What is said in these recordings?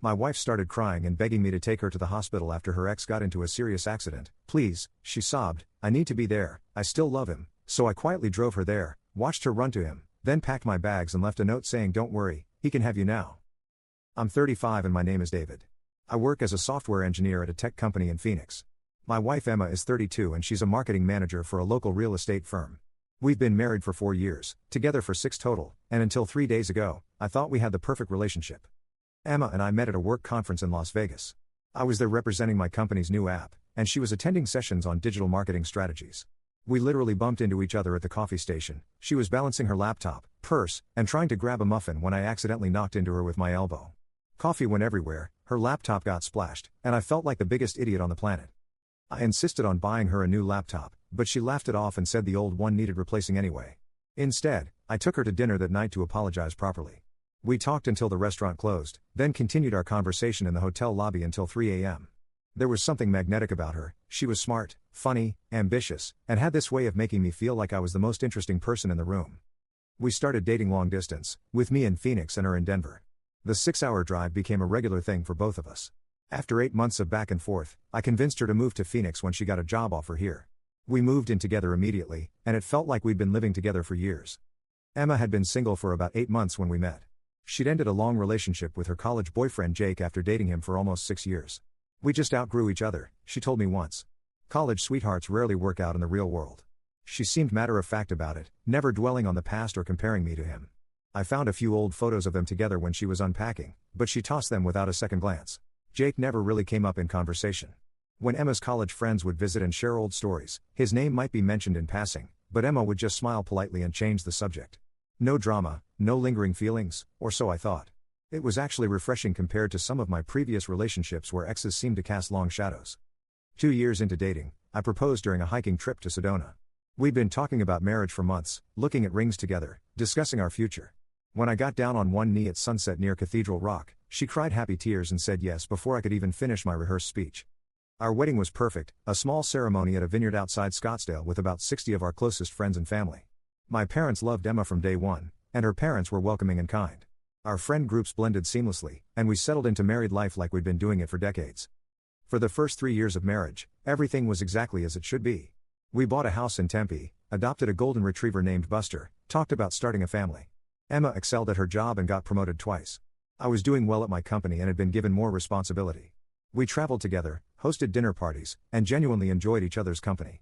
My wife started crying and begging me to take her to the hospital after her ex got into a serious accident. Please, she sobbed, I need to be there, I still love him. So I quietly drove her there, watched her run to him, then packed my bags and left a note saying don't worry, he can have you now. I'm 35 and my name is David. I work as a software engineer at a tech company in Phoenix. My wife Emma is 32 and she's a marketing manager for a local real estate firm. We've been married for 4 years, together for 6 total, and until 3 days ago, I thought we had the perfect relationship. Emma and I met at a work conference in Las Vegas. I was there representing my company's new app, and she was attending sessions on digital marketing strategies. We literally bumped into each other at the coffee station. She was balancing her laptop, purse, and trying to grab a muffin when I accidentally knocked into her with my elbow. Coffee went everywhere, her laptop got splashed, and I felt like the biggest idiot on the planet. I insisted on buying her a new laptop, but she laughed it off and said the old one needed replacing anyway. Instead, I took her to dinner that night to apologize properly. We talked until the restaurant closed, then continued our conversation in the hotel lobby until 3 a.m. There was something magnetic about her. She was smart, funny, ambitious, and had this way of making me feel like I was the most interesting person in the room. We started dating long distance, with me in Phoenix and her in Denver. The 6-hour drive became a regular thing for both of us. After 8 months of back and forth, I convinced her to move to Phoenix when she got a job offer here. We moved in together immediately, and it felt like we'd been living together for years. Emma had been single for about 8 months when we met. She'd ended a long relationship with her college boyfriend Jake after dating him for almost 6 years. We just outgrew each other, she told me once. College sweethearts rarely work out in the real world. She seemed matter-of-fact about it, never dwelling on the past or comparing me to him. I found a few old photos of them together when she was unpacking, but she tossed them without a second glance. Jake never really came up in conversation. When Emma's college friends would visit and share old stories, his name might be mentioned in passing, but Emma would just smile politely and change the subject. No drama, no lingering feelings, or so I thought. It was actually refreshing compared to some of my previous relationships where exes seemed to cast long shadows. 2 years into dating, I proposed during a hiking trip to Sedona. We'd been talking about marriage for months, looking at rings together, discussing our future. When I got down on one knee at sunset near Cathedral Rock, she cried happy tears and said yes before I could even finish my rehearsed speech. Our wedding was perfect, a small ceremony at a vineyard outside Scottsdale with about 60 of our closest friends and family. My parents loved Emma from day one, and her parents were welcoming and kind. Our friend groups blended seamlessly, and we settled into married life like we'd been doing it for decades. For the first 3 years of marriage, everything was exactly as it should be. We bought a house in Tempe, adopted a golden retriever named Buster, talked about starting a family. Emma excelled at her job and got promoted twice. I was doing well at my company and had been given more responsibility. We traveled together, hosted dinner parties, and genuinely enjoyed each other's company.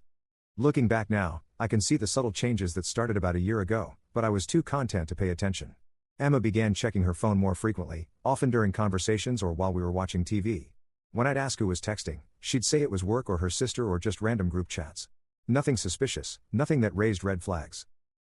Looking back now, I can see the subtle changes that started about a year ago, but I was too content to pay attention. Emma began checking her phone more frequently, often during conversations or while we were watching TV. When I'd ask who was texting, she'd say it was work or her sister or just random group chats. Nothing suspicious, nothing that raised red flags.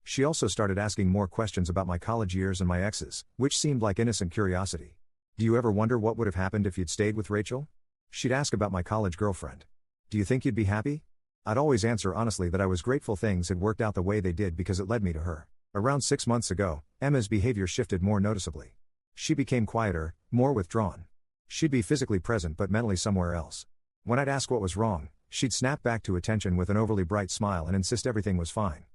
She also started asking more questions about my college years and my exes, which seemed like innocent curiosity. Do you ever wonder what would have happened if you'd stayed with Rachel? She'd ask about my college girlfriend. Do you think you'd be happy? I'd always answer honestly that I was grateful things had worked out the way they did because it led me to her. Around 6 months ago, Emma's behavior shifted more noticeably. She became quieter, more withdrawn. She'd be physically present but mentally somewhere else. When I'd ask what was wrong, she'd snap back to attention with an overly bright smile and insist everything was fine.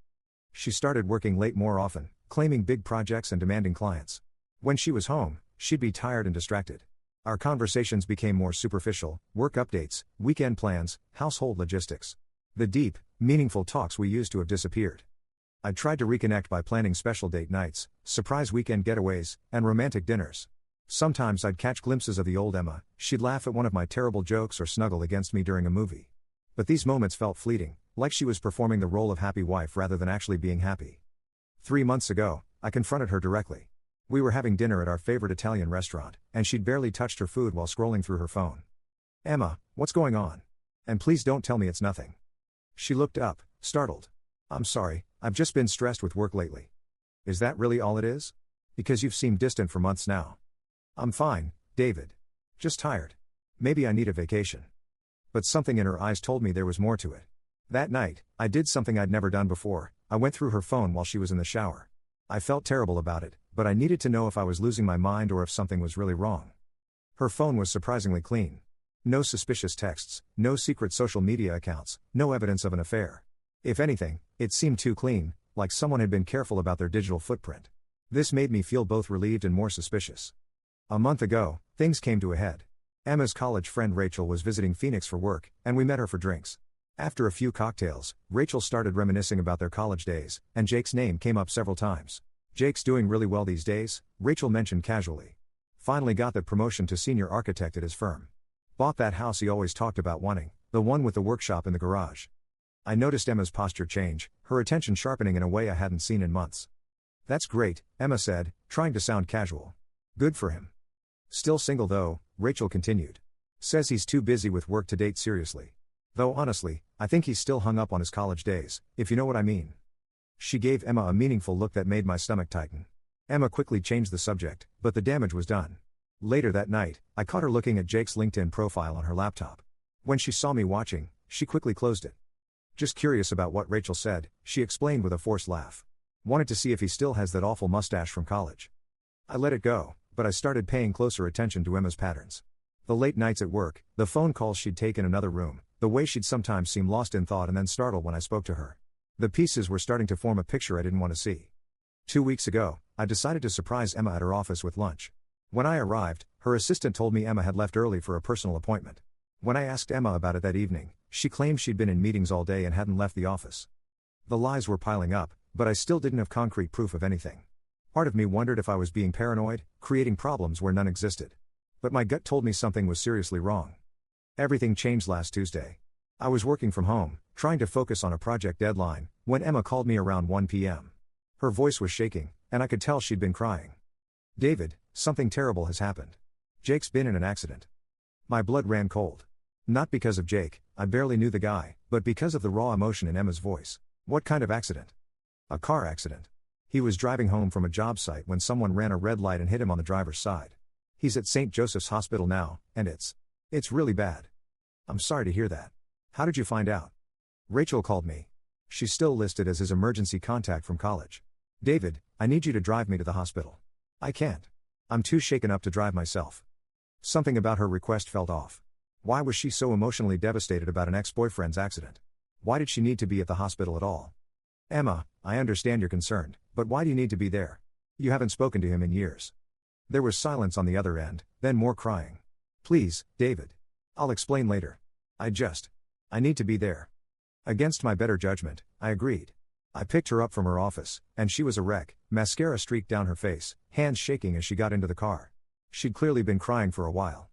She started working late more often, claiming big projects and demanding clients. When she was home, she'd be tired and distracted. Our conversations became more superficial, work updates, weekend plans, household logistics. The deep, meaningful talks we used to have disappeared. I tried to reconnect by planning special date nights, surprise weekend getaways, and romantic dinners. Sometimes I'd catch glimpses of the old Emma, she'd laugh at one of my terrible jokes or snuggle against me during a movie. But these moments felt fleeting, like she was performing the role of happy wife rather than actually being happy. 3 months ago, I confronted her directly. We were having dinner at our favorite Italian restaurant, and she'd barely touched her food while scrolling through her phone. Emma, what's going on? And please don't tell me it's nothing. She looked up, startled. I'm sorry, I've just been stressed with work lately. Is that really all it is? Because you've seemed distant for months now. I'm fine, David. Just tired. Maybe I need a vacation. But something in her eyes told me there was more to it. That night, I did something I'd never done before. I went through her phone while she was in the shower. I felt terrible about it, but I needed to know if I was losing my mind or if something was really wrong. Her phone was surprisingly clean. No suspicious texts, no secret social media accounts, no evidence of an affair. If anything, it seemed too clean, like someone had been careful about their digital footprint. This made me feel both relieved and more suspicious. A month ago, things came to a head. Emma's college friend Rachel was visiting Phoenix for work, and we met her for drinks. After a few cocktails, Rachel started reminiscing about their college days, and Jake's name came up several times. "Jake's doing really well these days," Rachel mentioned casually. "Finally got the promotion to senior architect at his firm. Bought that house he always talked about wanting, the one with the workshop in the garage." I noticed Emma's posture change, her attention sharpening in a way I hadn't seen in months. "That's great," Emma said, trying to sound casual. "Good for him. Still single though," Rachel continued. "Says he's too busy with work to date seriously. Though honestly, I think he's still hung up on his college days, if you know what I mean." She gave Emma a meaningful look that made my stomach tighten. Emma quickly changed the subject, but the damage was done. Later that night, I caught her looking at Jake's LinkedIn profile on her laptop. When she saw me watching, she quickly closed it. "Just curious about what Rachel said," she explained with a forced laugh. "Wanted to see if he still has that awful mustache from college." I let it go, but I started paying closer attention to Emma's patterns. The late nights at work, the phone calls she'd take in another room, the way she'd sometimes seem lost in thought and then startled when I spoke to her. The pieces were starting to form a picture I didn't want to see. 2 weeks ago, I decided to surprise Emma at her office with lunch. When I arrived, her assistant told me Emma had left early for a personal appointment. When I asked Emma about it that evening, she claimed she'd been in meetings all day and hadn't left the office. The lies were piling up, but I still didn't have concrete proof of anything. Part of me wondered if I was being paranoid, creating problems where none existed. But my gut told me something was seriously wrong. Everything changed last Tuesday. I was working from home, trying to focus on a project deadline, when Emma called me around 1 p.m. Her voice was shaking, and I could tell she'd been crying. "David, something terrible has happened. Jake's been in an accident." My blood ran cold. Not because of Jake, I barely knew the guy, but because of the raw emotion in Emma's voice. "What kind of accident?" "A car accident. He was driving home from a job site when someone ran a red light and hit him on the driver's side. He's at St. Joseph's Hospital now, and it's really bad." "I'm sorry to hear that. How did you find out?" "Rachel called me. She's still listed as his emergency contact from college." "David, I need you to drive me to the hospital." "I can't. I'm too shaken up to drive myself." Something about her request felt off. Why was she so emotionally devastated about an ex-boyfriend's accident? Why did she need to be at the hospital at all? "Emma, I understand you're concerned, but why do you need to be there? You haven't spoken to him in years." There was silence on the other end, then more crying. "Please, David. I'll explain later. I need to be there." Against my better judgment, I agreed. I picked her up from her office, and she was a wreck, mascara streaked down her face, hands shaking as she got into the car. She'd clearly been crying for a while.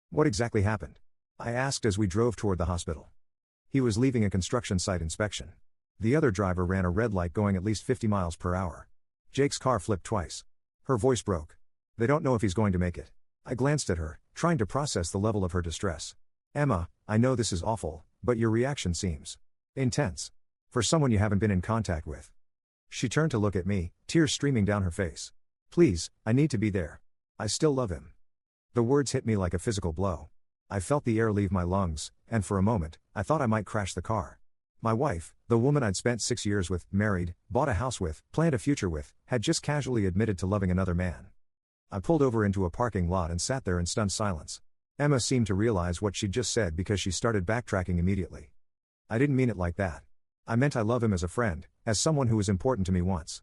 "What exactly happened?" I asked as we drove toward the hospital. "He was leaving a construction site inspection. The other driver ran a red light going at least 50 miles per hour. Jake's car flipped twice." Her voice broke. "They don't know if he's going to make it." I glanced at her, trying to process the level of her distress. "Emma, I know this is awful, but your reaction seems intense. For someone you haven't been in contact with." She turned to look at me, tears streaming down her face. "Please, I need to be there. I still love him." The words hit me like a physical blow. I felt the air leave my lungs, and for a moment, I thought I might crash the car. My wife, the woman I'd spent 6 years with, married, bought a house with, planned a future with, had just casually admitted to loving another man. I pulled over into a parking lot and sat there in stunned silence. Emma seemed to realize what she'd just said because she started backtracking immediately. "I didn't mean it like that. I meant I love him as a friend, as someone who was important to me once."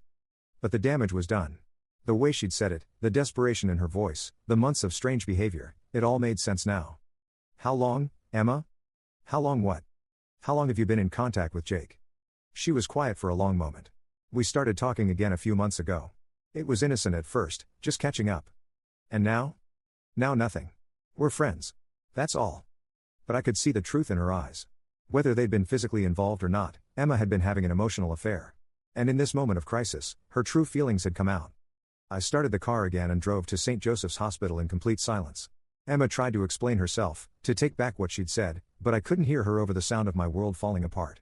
But the damage was done. The way she'd said it, the desperation in her voice, the months of strange behavior, it all made sense now. "How long, Emma? How long what? How long have you been in contact with Jake?" She was quiet for a long moment. "We started talking again a few months ago. It was innocent at first, just catching up. And now? Now nothing. We're friends. That's all." But I could see the truth in her eyes. Whether they'd been physically involved or not, Emma had been having an emotional affair. And in this moment of crisis, her true feelings had come out. I started the car again and drove to St. Joseph's Hospital in complete silence. Emma tried to explain herself, to take back what she'd said, but I couldn't hear her over the sound of my world falling apart.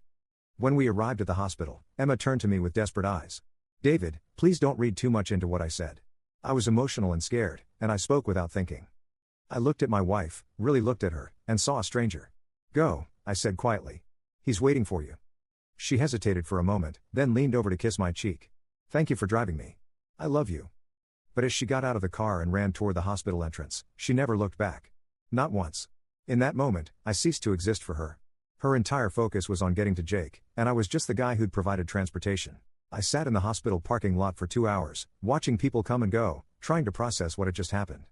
When we arrived at the hospital, Emma turned to me with desperate eyes. "David, please don't read too much into what I said. I was emotional and scared, and I spoke without thinking." I looked at my wife, really looked at her, and saw a stranger. "Go," I said quietly. "He's waiting for you." She hesitated for a moment, then leaned over to kiss my cheek. "Thank you for driving me. I love you." But as she got out of the car and ran toward the hospital entrance, she never looked back. Not once. In that moment, I ceased to exist for her. Her entire focus was on getting to Jake, and I was just the guy who'd provided transportation. I sat in the hospital parking lot for 2 hours, watching people come and go, trying to process what had just happened.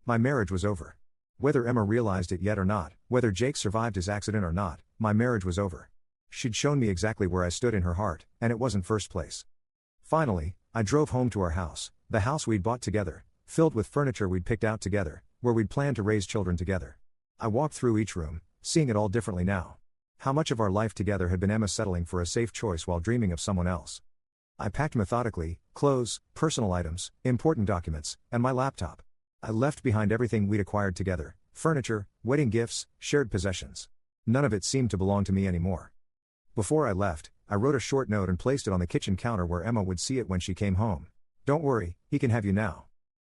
My marriage was over. Whether Emma realized it yet or not, whether Jake survived his accident or not, my marriage was over. She'd shown me exactly where I stood in her heart, and it wasn't first place. Finally, I drove home to our house, the house we'd bought together, filled with furniture we'd picked out together, where we'd planned to raise children together. I walked through each room, seeing it all differently now. How much of our life together had been Emma settling for a safe choice while dreaming of someone else. I packed methodically, clothes, personal items, important documents, and my laptop. I left behind everything we'd acquired together, furniture, wedding gifts, shared possessions. None of it seemed to belong to me anymore. Before I left, I wrote a short note and placed it on the kitchen counter where Emma would see it when she came home. Don't worry, he can have you now.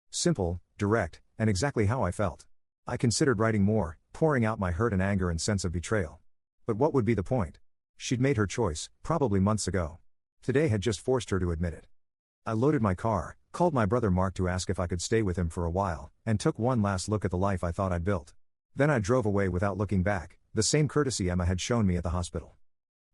Simple, direct, and exactly how I felt. I considered writing more, pouring out my hurt and anger and sense of betrayal. But what would be the point? She'd made her choice, probably months ago. Today had just forced her to admit it. I loaded my car, called my brother Mark to ask if I could stay with him for a while, and took one last look at the life I thought I'd built. Then I drove away without looking back, the same courtesy Emma had shown me at the hospital.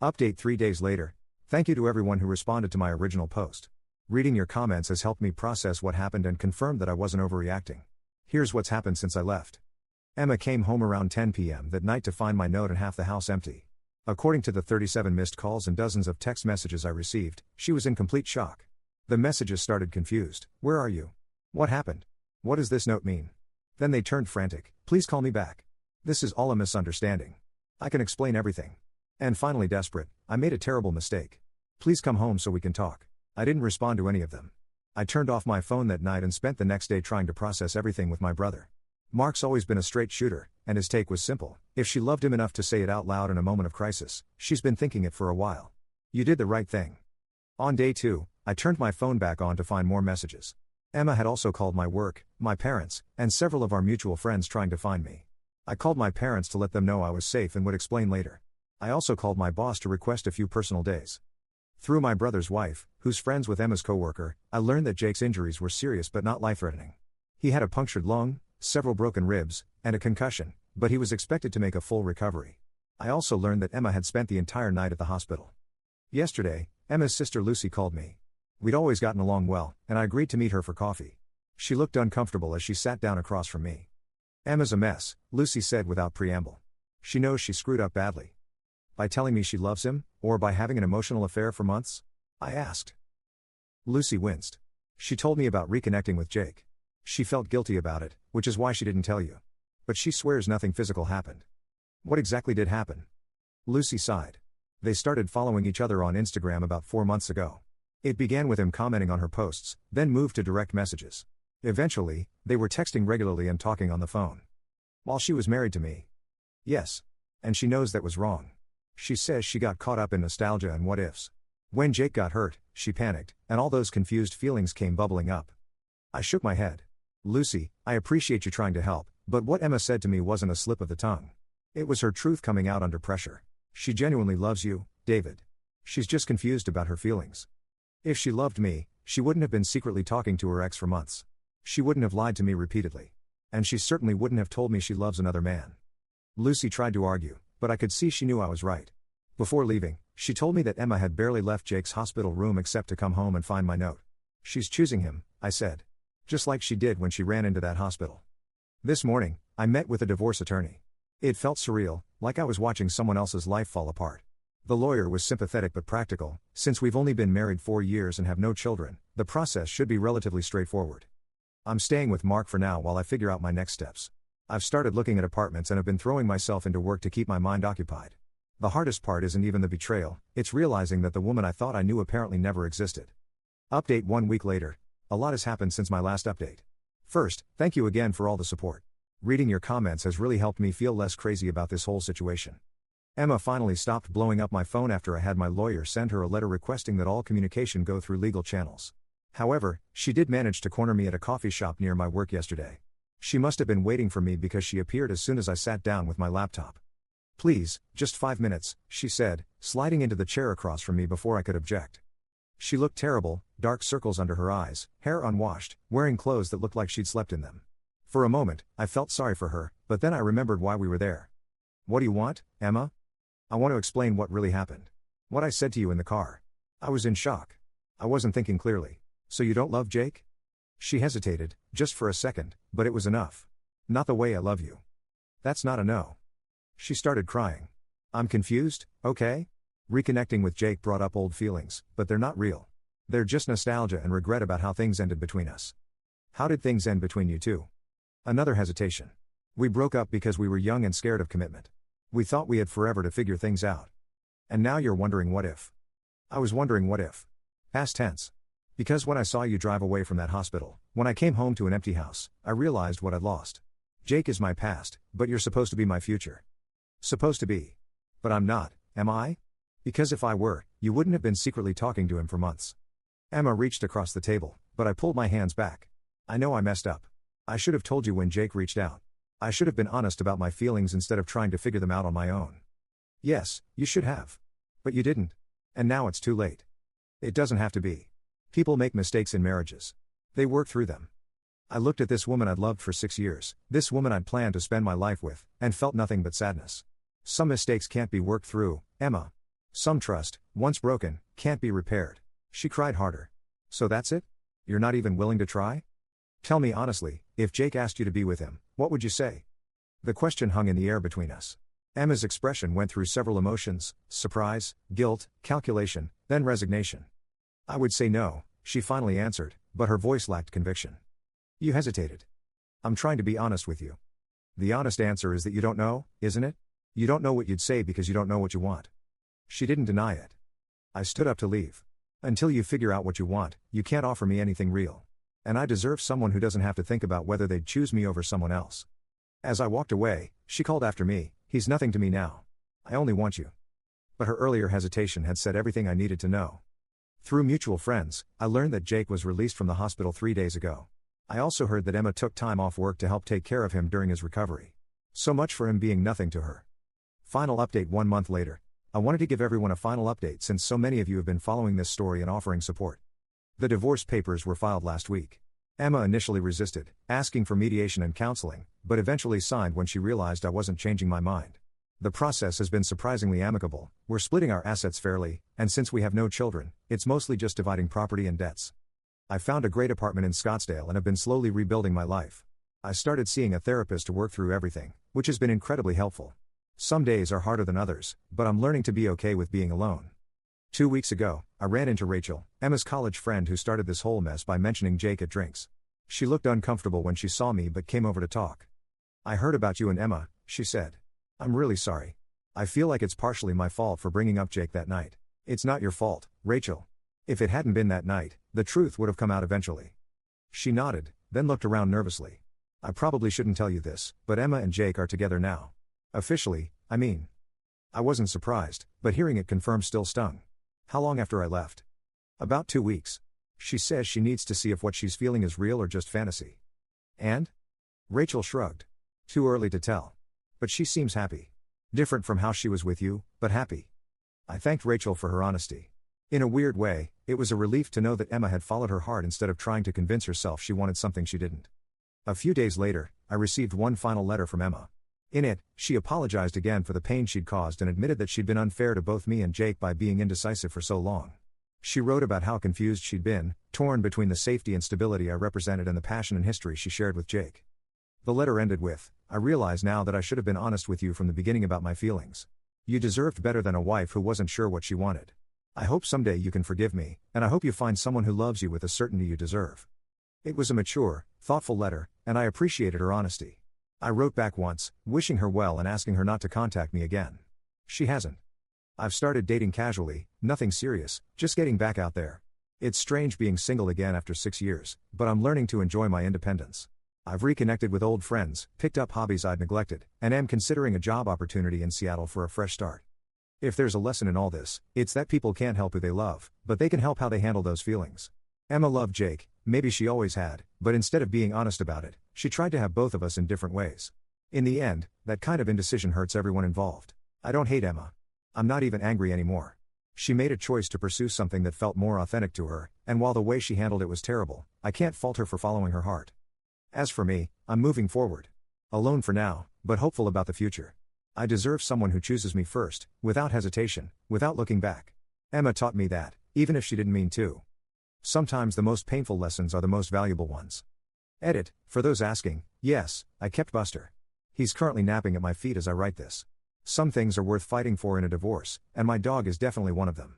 Update 3 days later. Thank you to everyone who responded to my original post. Reading your comments has helped me process what happened and confirmed that I wasn't overreacting. Here's what's happened since I left. Emma came home around 10 p.m. that night to find my note and half the house empty. According to the 37 missed calls and dozens of text messages I received, she was in complete shock. The messages started confused. Where are you? What happened? What does this note mean? Then they turned frantic. Please call me back. This is all a misunderstanding. I can explain everything. And finally desperate, I made a terrible mistake. Please come home so we can talk. I didn't respond to any of them. I turned off my phone that night and spent the next day trying to process everything with my brother. Mark's always been a straight shooter, and his take was simple. If she loved him enough to say it out loud in a moment of crisis, she's been thinking it for a while. You did the right thing. On day 2, I turned my phone back on to find more messages. Emma had also called my work, my parents, and several of our mutual friends trying to find me. I called my parents to let them know I was safe and would explain later. I also called my boss to request a few personal days. Through my brother's wife, who's friends with Emma's coworker, I learned that Jake's injuries were serious but not life-threatening. He had a punctured lung, several broken ribs, and a concussion, but he was expected to make a full recovery. I also learned that Emma had spent the entire night at the hospital. Yesterday, Emma's sister Lucy called me. We'd always gotten along well, and I agreed to meet her for coffee. She looked uncomfortable as she sat down across from me. Emma's a mess, Lucy said without preamble. She knows she screwed up badly. By telling me she loves him, or by having an emotional affair for months? I asked. Lucy winced. She told me about reconnecting with Jake. She felt guilty about it, which is why she didn't tell you. But she swears nothing physical happened. What exactly did happen? Lucy sighed. They started following each other on Instagram about 4 months ago. It began with him commenting on her posts, then moved to direct messages. Eventually, they were texting regularly and talking on the phone. While she was married to me. Yes. And she knows that was wrong. She says she got caught up in nostalgia and what-ifs. When Jake got hurt, she panicked, and all those confused feelings came bubbling up. I shook my head. Lucy, I appreciate you trying to help, but what Emma said to me wasn't a slip of the tongue. It was her truth coming out under pressure. She genuinely loves you, David. She's just confused about her feelings. If she loved me, she wouldn't have been secretly talking to her ex for months. She wouldn't have lied to me repeatedly. And she certainly wouldn't have told me she loves another man. Lucy tried to argue, but I could see she knew I was right. Before leaving, she told me that Emma had barely left Jake's hospital room except to come home and find my note. She's choosing him, I said. Just like she did when she ran into that hospital. This morning, I met with a divorce attorney. It felt surreal, like I was watching someone else's life fall apart. The lawyer was sympathetic but practical. Since we've only been married 4 years and have no children, the process should be relatively straightforward. I'm staying with Mark for now while I figure out my next steps. I've started looking at apartments and have been throwing myself into work to keep my mind occupied. The hardest part isn't even the betrayal, it's realizing that the woman I thought I knew apparently never existed. Update 1 week later. A lot has happened since my last update. First, thank you again for all the support. Reading your comments has really helped me feel less crazy about this whole situation. Emma finally stopped blowing up my phone after I had my lawyer send her a letter requesting that all communication go through legal channels. However, she did manage to corner me at a coffee shop near my work yesterday. She must have been waiting for me because she appeared as soon as I sat down with my laptop. Please, just 5 minutes, she said, sliding into the chair across from me before I could object. She looked terrible, dark circles under her eyes, hair unwashed, wearing clothes that looked like she'd slept in them. For a moment, I felt sorry for her, but then I remembered why we were there. What do you want, Emma? I want to explain what really happened. What I said to you in the car. I was in shock. I wasn't thinking clearly. So you don't love Jake? She hesitated, just for a second, but it was enough. Not the way I love you. That's not a no. She started crying. I'm confused, okay? Reconnecting with Jake brought up old feelings, but they're not real. They're just nostalgia and regret about how things ended between us. How did things end between you two? Another hesitation. We broke up because we were young and scared of commitment. We thought we had forever to figure things out. And now you're wondering what if. I was wondering what if. Past tense. Because when I saw you drive away from that hospital, when I came home to an empty house, I realized what I'd lost. Jake is my past, but you're supposed to be my future. Supposed to be. But I'm not, am I? Because if I were, you wouldn't have been secretly talking to him for months. Emma reached across the table, but I pulled my hands back. I know I messed up. I should have told you when Jake reached out. I should have been honest about my feelings instead of trying to figure them out on my own. Yes, you should have. But you didn't. And now it's too late. It doesn't have to be. People make mistakes in marriages. They work through them. I looked at this woman I'd loved for 6 years, this woman I'd planned to spend my life with, and felt nothing but sadness. Some mistakes can't be worked through, Emma. Some trust, once broken, can't be repaired. She cried harder. So that's it? You're not even willing to try? Tell me honestly, if Jake asked you to be with him, what would you say? The question hung in the air between us. Emma's expression went through several emotions: surprise, guilt, calculation, then resignation. I would say no, she finally answered, but her voice lacked conviction. You hesitated. I'm trying to be honest with you. The honest answer is that you don't know, isn't it? You don't know what you'd say because you don't know what you want. She didn't deny it. I stood up to leave. Until you figure out what you want, you can't offer me anything real. And I deserve someone who doesn't have to think about whether they'd choose me over someone else. As I walked away, she called after me, he's nothing to me now. I only want you. But her earlier hesitation had said everything I needed to know. Through mutual friends, I learned that Jake was released from the hospital 3 days ago. I also heard that Emma took time off work to help take care of him during his recovery. So much for him being nothing to her. Final update 1 month later. I wanted to give everyone a final update since so many of you have been following this story and offering support. The divorce papers were filed last week. Emma initially resisted, asking for mediation and counseling, but eventually signed when she realized I wasn't changing my mind. The process has been surprisingly amicable. We're splitting our assets fairly, and since we have no children, it's mostly just dividing property and debts. I found a great apartment in Scottsdale and have been slowly rebuilding my life. I started seeing a therapist to work through everything, which has been incredibly helpful. Some days are harder than others, but I'm learning to be okay with being alone. 2 weeks ago, I ran into Rachel, Emma's college friend who started this whole mess by mentioning Jake at drinks. She looked uncomfortable when she saw me but came over to talk. I heard about you and Emma, she said. I'm really sorry. I feel like it's partially my fault for bringing up Jake that night. It's not your fault, Rachel. If it hadn't been that night, the truth would have come out eventually. She nodded, then looked around nervously. I probably shouldn't tell you this, but Emma and Jake are together now. Officially, I mean. I wasn't surprised, but hearing it confirmed still stung. How long after I left? About 2 weeks. She says she needs to see if what she's feeling is real or just fantasy. And? Rachel shrugged. Too early to tell. But she seems happy. Different from how she was with you, but happy. I thanked Rachel for her honesty. In a weird way, it was a relief to know that Emma had followed her heart instead of trying to convince herself she wanted something she didn't. A few days later, I received one final letter from Emma. In it, she apologized again for the pain she'd caused and admitted that she'd been unfair to both me and Jake by being indecisive for so long. She wrote about how confused she'd been, torn between the safety and stability I represented and the passion and history she shared with Jake. The letter ended with, I realize now that I should have been honest with you from the beginning about my feelings. You deserved better than a wife who wasn't sure what she wanted. I hope someday you can forgive me, and I hope you find someone who loves you with the certainty you deserve. It was a mature, thoughtful letter, and I appreciated her honesty. I wrote back once, wishing her well and asking her not to contact me again. She hasn't. I've started dating casually, nothing serious, just getting back out there. It's strange being single again after 6 years, but I'm learning to enjoy my independence. I've reconnected with old friends, picked up hobbies I'd neglected, and am considering a job opportunity in Seattle for a fresh start. If there's a lesson in all this, it's that people can't help who they love, but they can help how they handle those feelings. Emma loved Jake, maybe she always had, but instead of being honest about it, she tried to have both of us in different ways. In the end, that kind of indecision hurts everyone involved. I don't hate Emma. I'm not even angry anymore. She made a choice to pursue something that felt more authentic to her, and while the way she handled it was terrible, I can't fault her for following her heart. As for me, I'm moving forward. Alone for now, but hopeful about the future. I deserve someone who chooses me first, without hesitation, without looking back. Emma taught me that, even if she didn't mean to. Sometimes the most painful lessons are the most valuable ones. Edit, for those asking, yes, I kept Buster. He's currently napping at my feet as I write this. Some things are worth fighting for in a divorce, and my dog is definitely one of them.